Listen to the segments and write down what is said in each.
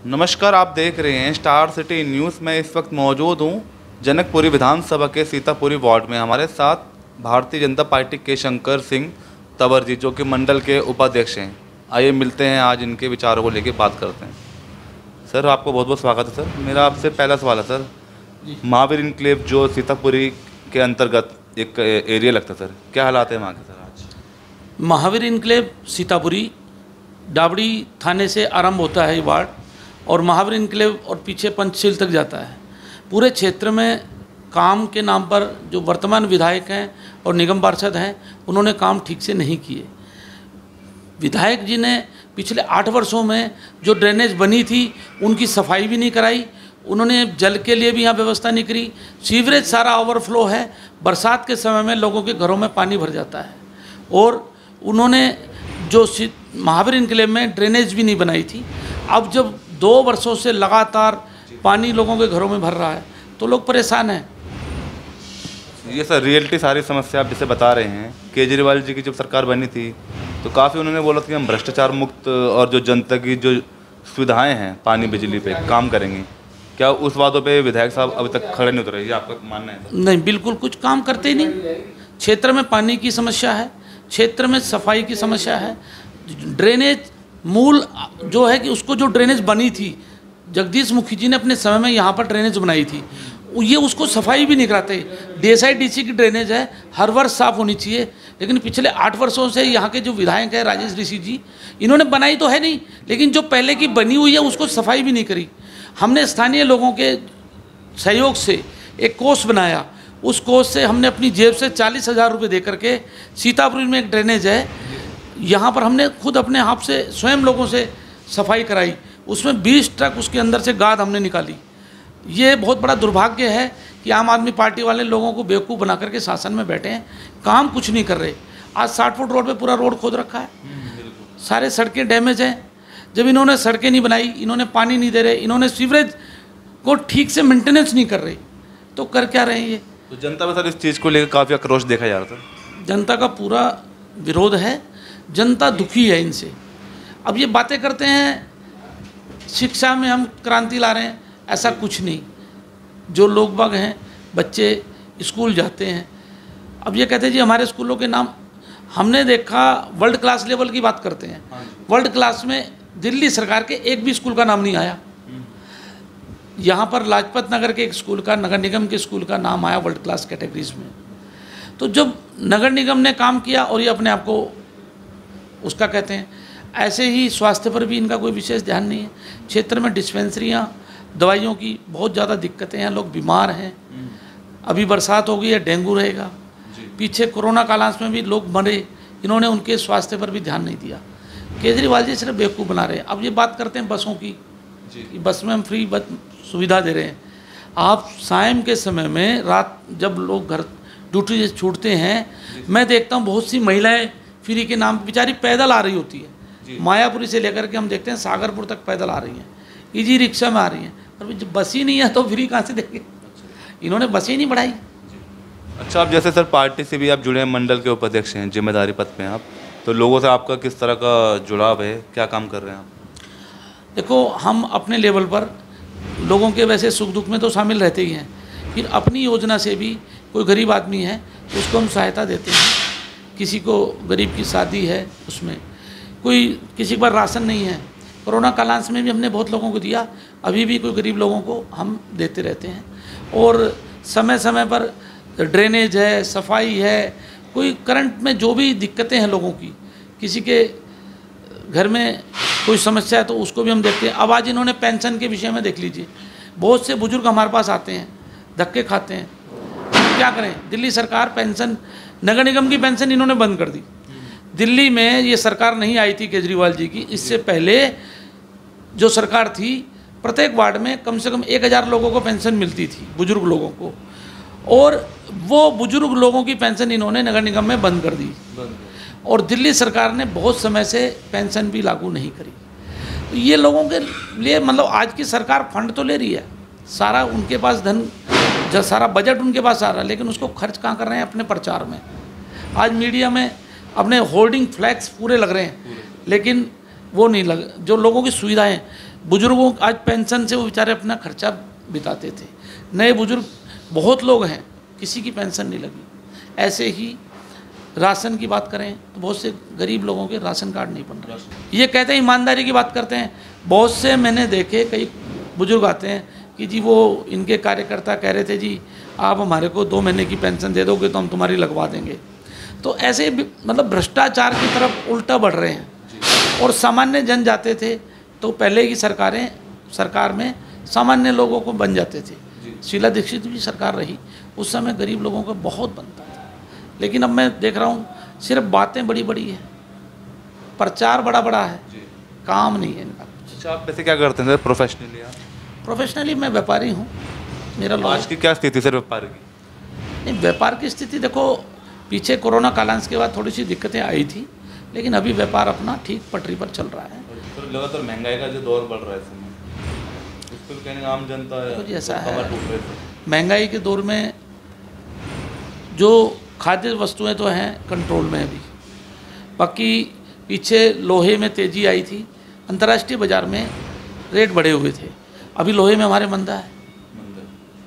नमस्कार, आप देख रहे हैं स्टार सिटी न्यूज़। में इस वक्त मौजूद हूं जनकपुरी विधानसभा के सीतापुरी वार्ड में। हमारे साथ भारतीय जनता पार्टी के शंकर सिंह तंवर जी, जो कि मंडल के उपाध्यक्ष हैं। आइए मिलते हैं, आज इनके विचारों को लेकर बात करते हैं। सर, आपको बहुत बहुत स्वागत है। सर, मेरा आपसे पहला सवाल है सर, महावीर इनक्लेव जो सीतापुरी के अंतर्गत एक एरिया लगता है, सर क्या हालात है वहाँ के सर आज? महावीर इनक्लेव सीतापुरी डाबड़ी थाने से आरंभ होता है ये वार्ड, और महावीर इनक्लेव और पीछे पंचशील तक जाता है। पूरे क्षेत्र में काम के नाम पर जो वर्तमान विधायक हैं और निगम पार्षद हैं, उन्होंने काम ठीक से नहीं किए। विधायक जी ने पिछले 8 वर्षों में जो ड्रेनेज बनी थी उनकी सफाई भी नहीं कराई। उन्होंने जल के लिए भी यहाँ व्यवस्था नहीं करी। सीवरेज सारा ओवरफ्लो है, बरसात के समय में लोगों के घरों में पानी भर जाता है। और उन्होंने जो महावीर इनक्लेव में ड्रेनेज भी नहीं बनाई थी। अब जब 2 वर्षों से लगातार पानी लोगों के घरों में भर रहा है तो लोग परेशान हैं। ये सर रियलिटी सारी समस्या आप जिसे बता रहे हैं, केजरीवाल जी की जब सरकार बनी थी तो काफ़ी उन्होंने बोला था कि हम भ्रष्टाचार मुक्त और जो जनता की जो सुविधाएं हैं पानी बिजली पे काम करेंगे। क्या उस वादों पे विधायक साहब अभी तक खड़े नहीं उतरे? ये आपका मानना है? नहीं, बिल्कुल कुछ काम करते ही नहीं। क्षेत्र में पानी की समस्या है, क्षेत्र में सफाई की समस्या है। ड्रेनेज मूल जो है कि उसको जो ड्रेनेज बनी थी, जगदीश मुखी जी ने अपने समय में यहाँ पर ड्रेनेज बनाई थी, ये उसको सफाई भी नहीं कराते। DSIDC की ड्रेनेज है, हर वर्ष साफ़ होनी चाहिए, लेकिन पिछले 8 वर्षों से यहाँ के जो विधायक हैं राजेश ऋषि जी, इन्होंने बनाई तो है नहीं, लेकिन जो पहले की बनी हुई है उसको सफाई भी नहीं करी। हमने स्थानीय लोगों के सहयोग से एक कोष बनाया। उस कोष से हमने अपनी जेब से 40,000 रुपये दे करके, सीतापुरी में एक ड्रेनेज है, यहाँ पर हमने खुद अपने हाथ से स्वयं लोगों से सफाई कराई। उसमें 20 ट्रक उसके अंदर से गाद हमने निकाली। ये बहुत बड़ा दुर्भाग्य है कि आम आदमी पार्टी वाले लोगों को बेवकूफ़ बना करके शासन में बैठे हैं, काम कुछ नहीं कर रहे। आज 60 फुट रोड पे पूरा रोड खोद रखा है, सारे सड़कें डैमेज हैं। जब इन्होंने सड़कें नहीं बनाई, इन्होंने पानी नहीं दे रहे, इन्होंने सीवरेज को ठीक से मेंटेनेंस नहीं कर रही, तो कर क्या रहे हैं ये? तो जनता में सर इस चीज़ को लेकर काफ़ी आक्रोश देखा जा रहा था। जनता का पूरा विरोध है, जनता दुखी है इनसे। अब ये बातें करते हैं शिक्षा में हम क्रांति ला रहे हैं, ऐसा कुछ नहीं। जो लोग बाग हैं, बच्चे स्कूल जाते हैं, अब ये कहते हैं जी हमारे स्कूलों के नाम, हमने देखा वर्ल्ड क्लास लेवल की बात करते हैं, वर्ल्ड क्लास में दिल्ली सरकार के एक भी स्कूल का नाम नहीं आया। यहाँ पर लाजपत नगर के एक स्कूल का, नगर निगम के स्कूल का नाम आया वर्ल्ड क्लास कैटेगरीज में। तो जब नगर निगम ने काम किया और ये अपने आप को उसका कहते हैं, ऐसे ही स्वास्थ्य पर भी इनका कोई विशेष ध्यान नहीं है। क्षेत्र में डिस्पेंसरियाँ, दवाइयों की बहुत ज़्यादा दिक्कतें हैं, लोग बीमार हैं। अभी बरसात हो गई है, डेंगू रहेगा। पीछे कोरोना कालांश में भी लोग मरे, इन्होंने उनके स्वास्थ्य पर भी ध्यान नहीं दिया। केजरीवाल जी सिर्फ बेवकूफ़ बना रहे हैं। अब ये बात करते हैं बसों की कि बस में हम फ्री बस सुविधा दे रहे हैं। आप सायं के समय में, रात जब लोग घर ड्यूटी से छूटते हैं, मैं देखता हूँ बहुत सी महिलाएं फ्री के नाम बेचारी पैदल आ रही होती है। मायापुरी से लेकर के हम देखते हैं सागरपुर तक पैदल आ रही हैं, इजी रिक्शा में आ रही हैं। और जब बस ही नहीं है तो फ्री कहाँ से देंगे? इन्होंने बस ही नहीं बढ़ाई। अच्छा, आप जैसे सर पार्टी से भी आप जुड़े हैं, मंडल के उपाध्यक्ष हैं, जिम्मेदारी पद पे हैं आप, तो लोगों से आपका किस तरह का जुड़ाव है, क्या काम कर रहे हैं आप? देखो, हम अपने लेवल पर लोगों के वैसे सुख दुख में तो शामिल रहते ही हैं, फिर अपनी योजना से भी कोई गरीब आदमी है तो उसको हम सहायता देते हैं। किसी को गरीब की शादी है, उसमें कोई किसी के पास राशन नहीं है, कोरोना कालांश में भी हमने बहुत लोगों को दिया, अभी भी कोई गरीब लोगों को हम देते रहते हैं। और समय समय पर ड्रेनेज है, सफाई है, कोई करंट में जो भी दिक्कतें हैं लोगों की, किसी के घर में कोई समस्या है तो उसको भी हम देखते हैं। अब आज इन्होंने पेंशन के विषय में देख लीजिए, बहुत से बुजुर्ग हमारे पास आते हैं, धक्के खाते हैं, क्या करें? दिल्ली सरकार पेंशन, नगर निगम की पेंशन इन्होंने बंद कर दी। दिल्ली में ये सरकार नहीं आई थी केजरीवाल जी की, इससे पहले जो सरकार थी, प्रत्येक वार्ड में कम से कम 1000 लोगों को पेंशन मिलती थी, बुजुर्ग लोगों को, और वो बुजुर्ग लोगों की पेंशन इन्होंने नगर निगम में बंद कर दी। और दिल्ली सरकार ने बहुत समय से पेंशन भी लागू नहीं करी। तो ये लोगों के लिए, मतलब आज की सरकार फंड तो ले रही है, सारा उनके पास धन, सारा बजट उनके पास आ रहा है, लेकिन उसको खर्च कहाँ कर रहे हैं? अपने प्रचार में। आज मीडिया में अपने होर्डिंग फ्लैग्स पूरे लग रहे हैं, लेकिन वो नहीं लग, जो लोगों की सुविधाएं, बुजुर्गों आज पेंशन से वो बेचारे अपना खर्चा बिताते थे। नए बुजुर्ग बहुत लोग हैं, किसी की पेंशन नहीं लगी। ऐसे ही राशन की बात करें तो बहुत से गरीब लोगों के राशन कार्ड नहीं बन रहे। ये कहते हैं ईमानदारी की बात करते हैं, बहुत से मैंने देखे कई बुजुर्ग आते हैं कि जी वो इनके कार्यकर्ता कह रहे थे जी आप हमारे को 2 महीने की पेंशन दे दोगे तो हम तुम्हारी लगवा देंगे। तो ऐसे मतलब भ्रष्टाचार की तरफ उल्टा बढ़ रहे हैं। और सामान्य जन जाते थे तो पहले की सरकार में सामान्य लोगों को बन जाते थे। शीला दीक्षित भी सरकार रही, उस समय गरीब लोगों का बहुत बनता था। लेकिन अब मैं देख रहा हूँ सिर्फ बातें बड़ी बड़ी है, प्रचार बड़ा बड़ा है, काम नहीं है इनका। अच्छा, आप वैसे क्या करते हैं प्रोफेशनली? प्रोफेशनली मैं व्यापारी हूँ। मेरा आज की क्या स्थिति सर व्यापार की? नहीं, व्यापार की स्थिति देखो, पीछे कोरोना कालांश के बाद थोड़ी सी दिक्कतें आई थी, लेकिन अभी व्यापार अपना ठीक पटरी पर चल रहा है। तो लगातार महंगाई का जो दौर बढ़ रहा है इस समय, उस पर कहने आम जनता है कुछ ऐसा है। महंगाई के दौर में जो खाद्य वस्तुएं तो हैं कंट्रोल में अभी, बाकी पीछे लोहे में तेज़ी आई थी, अंतर्राष्ट्रीय बाज़ार में रेट बढ़े हुए थे। अभी लोहे में हमारे मंदा है।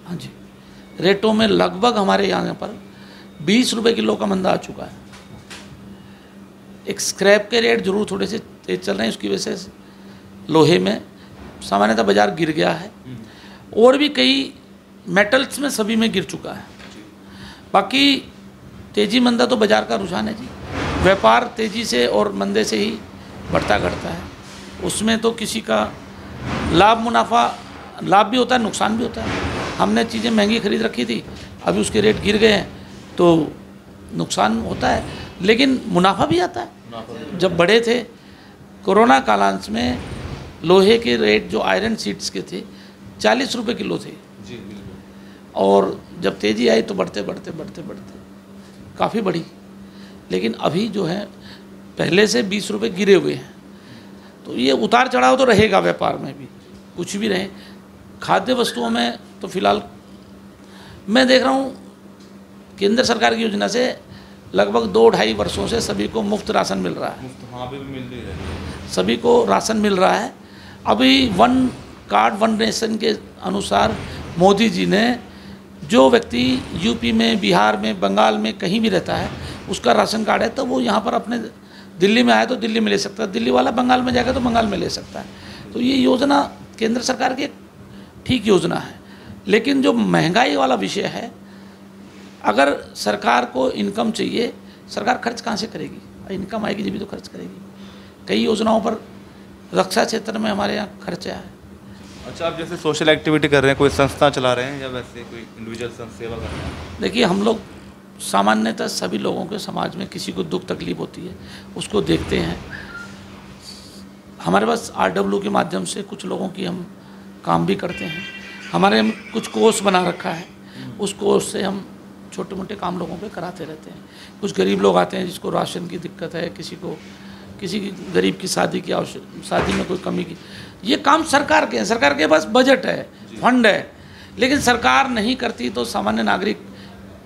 हाँ जी, रेटों में लगभग हमारे यहाँ पर 20 रुपये किलो का मंदा आ चुका है। एक स्क्रैप के रेट जरूर थोड़े से तेज चल रहे हैं, उसकी वजह से लोहे में सामान्यतः बाज़ार गिर गया है। और भी कई मेटल्स में सभी में गिर चुका है। बाकी तेज़ी मंदा तो बाज़ार का रुझान है जी। व्यापार तेज़ी से और मंदे से ही बढ़ता घटता है, उसमें तो किसी का लाभ भी होता है, नुकसान भी होता है। हमने चीज़ें महंगी खरीद रखी थी, अभी उसके रेट गिर गए हैं तो नुकसान होता है, लेकिन मुनाफा भी आता है। जब बड़े थे कोरोना कालांश में लोहे के रेट जो आयरन शीट्स के थे 40 रुपये किलो थे जी, और जब तेज़ी आई तो बढ़ते काफ़ी बढ़ी। लेकिन अभी जो है पहले से 20 रुपये गिरे हुए हैं। तो ये उतार चढ़ाव तो रहेगा व्यापार में भी, कुछ भी रहे। खाद्य वस्तुओं में तो फिलहाल मैं देख रहा हूँ केंद्र सरकार की योजना से लगभग 2-2.5 वर्षों से सभी को मुफ्त राशन मिल रहा है। हाँ, भी मिल रही है, सभी को राशन मिल रहा है। अभी 1 कार्ड 1 रेशन के अनुसार मोदी जी ने जो व्यक्ति यूपी में, बिहार में, बंगाल में कहीं भी रहता है उसका राशन कार्ड है तो वो यहाँ पर अपने दिल्ली में आए तो दिल्ली में ले सकता है, दिल्ली वाला बंगाल में जाएगा तो बंगाल में ले सकता है। तो ये योजना केंद्र सरकार की एक ठीक योजना है। लेकिन जो महंगाई वाला विषय है, अगर सरकार को इनकम चाहिए, सरकार खर्च कहाँ से करेगी? इनकम आएगी जब भी तो खर्च करेगी। कई योजनाओं पर रक्षा क्षेत्र में हमारे यहाँ खर्चा है। अच्छा, आप जैसे सोशल एक्टिविटी कर रहे हैं, कोई संस्था चला रहे हैं या वैसे कोई इंडिविजुअल सेवा कर रहे हैं? देखिए, हम लोग सामान्यतः सभी लोगों के समाज में किसी को दुख तकलीफ होती है उसको देखते हैं। हमारे पास RW के माध्यम से कुछ लोगों की हम काम भी करते हैं। हमारे कुछ कोर्स बना रखा है, उस कोर्स से हम छोटे मोटे काम लोगों पे कराते रहते हैं। कुछ गरीब लोग आते हैं जिसको राशन की दिक्कत है, किसी की गरीब की शादी में कोई कमी की, ये काम सरकार के हैं। सरकार के पास बजट है, फंड है, लेकिन सरकार नहीं करती तो सामान्य नागरिक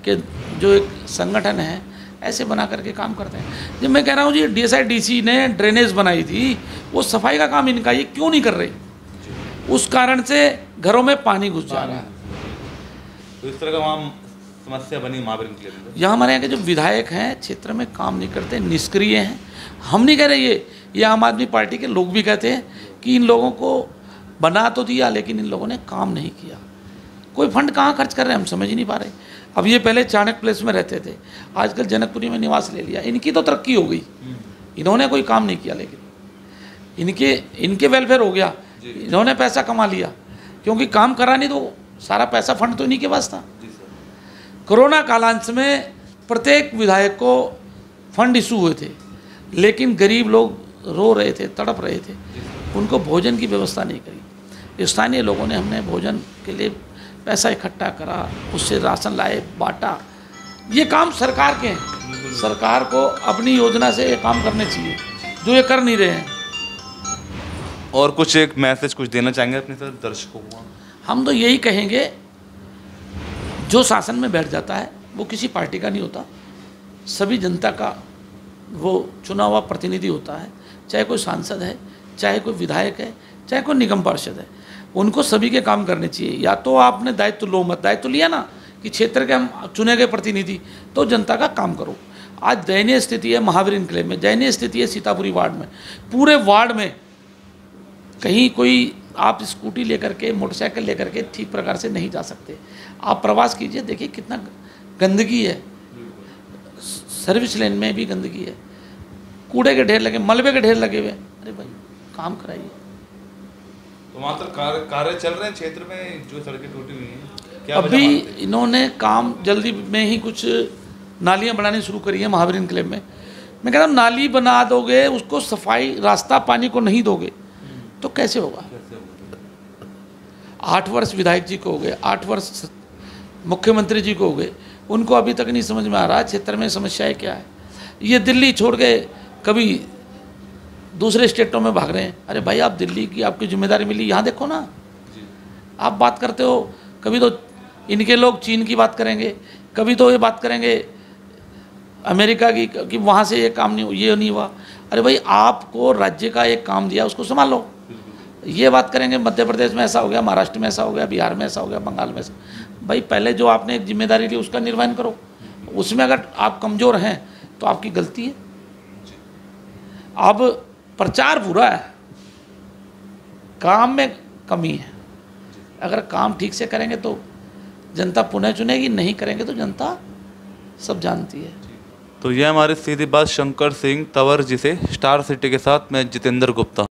के जो एक संगठन है ऐसे बना करके काम करते हैं। जब मैं कह रहा हूँ जी DSIDC ने ड्रेनेज बनाई थी, वो सफाई का काम इनका, ये क्यों नहीं कर रही? उस कारण से घरों में पानी घुस जा रहा है। तो इस तरह का वहाँ समस्या बनी महावीर के लिए। यहाँ हमारे यहाँ के जो विधायक हैं क्षेत्र में काम नहीं करते, निष्क्रिय हैं। हम नहीं कह रहे, ये आम आदमी पार्टी के लोग भी कहते हैं कि इन लोगों को बना तो दिया लेकिन इन लोगों ने काम नहीं किया। कोई फंड कहाँ खर्च कर रहे हैं हम समझ ही नहीं पा रहे। अब ये पहले चाणक्य प्लेस में रहते थे, आजकल जनकपुरी में निवास ले लिया। इनकी तो तरक्की हो गई, इन्होंने कोई काम नहीं किया, लेकिन इनके वेलफेयर हो गया, इन्होंने पैसा कमा लिया, क्योंकि काम करा नहीं तो सारा पैसा फंड तो इन्हीं के पास था। कोरोना कालांश में प्रत्येक विधायक को फंड इशू हुए थे, लेकिन गरीब लोग रो रहे थे, तड़प रहे थे, उनको भोजन की व्यवस्था नहीं करी। स्थानीय लोगों ने, हमने भोजन के लिए पैसा इकट्ठा करा, उससे राशन लाए, बांटा। ये काम सरकार के हैं, सरकार को अपनी योजना से ये काम करने चाहिए जो ये कर नहीं रहे हैं। और कुछ एक मैसेज कुछ देना चाहेंगे अपने सर दर्शकों को? हम तो यही कहेंगे, जो शासन में बैठ जाता है वो किसी पार्टी का नहीं होता, सभी जनता का वो चुना हुआ प्रतिनिधि होता है। चाहे कोई सांसद है, चाहे कोई विधायक है, चाहे कोई निगम पार्षद है, उनको सभी के काम करने चाहिए। या तो आपने दायित्व लो मत, दायित्व लिया ना कि क्षेत्र के हम चुने गए प्रतिनिधि, तो जनता का काम करो। आज दयनीय स्थिति है महावीर इनक्लेव में, दयनीय स्थिति है सीतापुरी वार्ड में। पूरे वार्ड में कहीं कोई आप स्कूटी लेकर के, मोटरसाइकिल लेकर के ठीक प्रकार से नहीं जा सकते। आप प्रवास कीजिए, देखिए कितना गंदगी है, सर्विस लेन में भी गंदगी है, कूड़े के ढेर लगे, मलबे के ढेर लगे हुए। अरे भाई काम कराइए। तो वहाँ तक कार्य चल रहे हैं क्षेत्र में, जो सड़कें टूटी हुई हैं क्या अभी इन्होंने काम जल्दी में ही कुछ नालियाँ बनानी शुरू करी है महावीर इनक्लेव में। मैं कहता हूँ नाली बना दोगे, उसको सफाई रास्ता पानी को नहीं दोगे तो कैसे होगा। 8 वर्ष विधायक जी को हो गए, 8 वर्ष मुख्यमंत्री जी को हो गए, उनको अभी तक नहीं समझ में आ रहा क्षेत्र में समस्याएं क्या है। ये दिल्ली छोड़ के कभी दूसरे स्टेटों में भाग रहे हैं। अरे भाई आप दिल्ली की आपकी जिम्मेदारी मिली, यहाँ देखो ना। आप बात करते हो, कभी तो इनके लोग चीन की बात करेंगे, कभी तो ये बात करेंगे अमेरिका की कि वहाँ से ये काम नहीं, ये नहीं हुआ। अरे भाई आपको राज्य का एक काम दिया, उसको संभालो। ये बात करेंगे मध्य प्रदेश में ऐसा हो गया, महाराष्ट्र में ऐसा हो गया, बिहार में ऐसा हो गया, बंगाल में ऐसा। भाई पहले जो आपने एक जिम्मेदारी ली उसका निर्वहन करो। उसमें अगर आप कमज़ोर हैं तो आपकी गलती है। अब प्रचार बुरा है, काम में कमी है। अगर काम ठीक से करेंगे तो जनता पुनः चुनेगी, नहीं करेंगे तो जनता सब जानती है। तो ये हमारी सीधी बात शंकर सिंह तंवर जी से। स्टार सिटी के साथ मैं जितेंद्र गुप्ता।